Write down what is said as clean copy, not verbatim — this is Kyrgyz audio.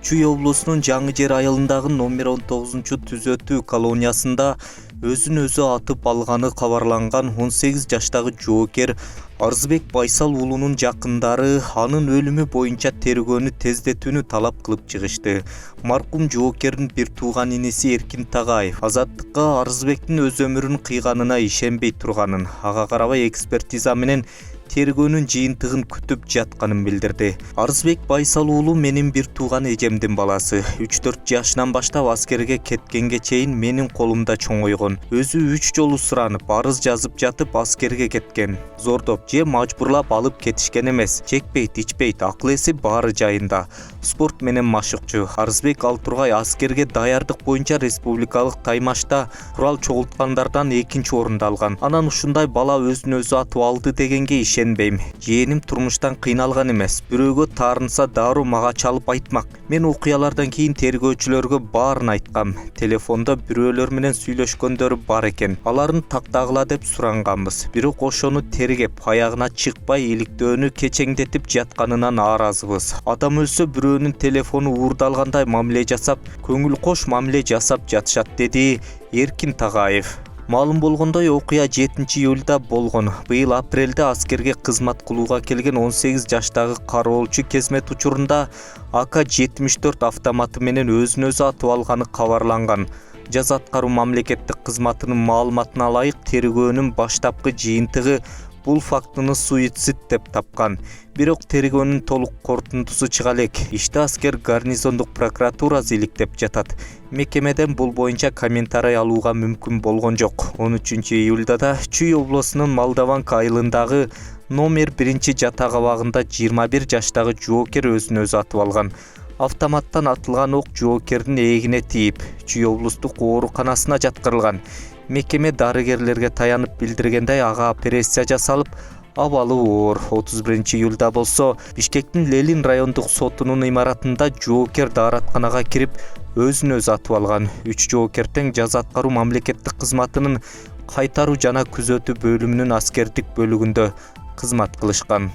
Чүй облусунун Жаңы Жер айылындагы номер 19 түзөтүү колониясында өзүн өзү атып алганы кабарланган 18 жаштагы жоокер Арызбек Байсал уулунун жакындары анын өлүмү боюнча тергөөнү тездетүүнү талап кылып чыгышты. Маркум жоокердин бир тууган иниси Эркин Тагаев Азаттыкка Арызбектин өз өмүрүн кыйганына ишенбей турганын, ага карабай экспертиза менен тергөөнүн жыйынтыгын күтүп жатканын билдирди. Арызбек Байсал уулу менин бир тууган эжемдин баласы. 3-4 жашынан баштап аскерге кеткенге чейин менин колумда чоңойгон. Өзү 3 жолу суранып, арыз жазып жатып аскерге кеткен. Зордоп же мажбурлап алып кетишкен эмес. Чекпейт, ичпейт, акыл эси баары жайында. Спорт менен машыкчу. Арызбек ал тургай аскерге даярдык боюнча республикалык таймашта курал чогулткандардан 2-чи орунду алган. Анан ушундай бала өзүн өзү атып алды дегенге ишенбейм. Жээним турмуштан кыйналган эмес. Бирөөгө таарынса дароо мага чалып айтмак. Мен окуялардан кийин тергөөчүлөргө баарын айткам. Телефондо бирөөлөр менен сүйлөшкөндөрү бар экен. Аларын тактагыла деп суранганбыз. Бирок ошону тергеп, аягына чыкпай иликтөөнү кечеңдетип жатканына нааразыбыз. Адам өлсө бирөөнүн телефону уурдалгандай мамиле жасап, көңүл кош мамиле жасап жатышат, деди Эркин Тагаев. Маалым болгондой, окуя 7-июлда болгон. Быйыл апрелде аскерге кызмат кылууга келген 18 жаштагы кароолчу кезмет учурунда АК-74 автоматы менен өзүн өзү атып алганы кабарланган. Жаза аткаруу мамлекеттик кызматынын маалыматына ылайык тергөөнүн баштапкы жыйынтыгы бул фактыны суицид деп тапкан. Бирок тергөөнүн толук корутундусу чыга элек. Иште аскер гарнизондук прокуратурасы иликтеп жатат. Мекемеден бул боюнча комментарий алууга мүмкүн болгон жок. 13-июлда да Чүй облусунун Молдаванка айылындагы номер 1-жатак абагында 21 жаштагы жоокер өзүн өзү атып алган. Автоматтан атылган ок жоокердин эгине тиип, Чүй облустук ооруканасына жаткырылган. Мекеме дарыгерлерге таянып билдиргендей, ага операция жасалып, абалы оор. 31-июлда болсо Бишкектин Ленин райондук сотунун имаратында жоокер дааратканага кирип, өзүн өзү атып алган. 3 жоокер тең жаза аткаруу мамлекеттик кызматынын кайтаруу жана күзөтүү бөлүмүнүн аскердик бөлүгүндө кызмат кылышкан.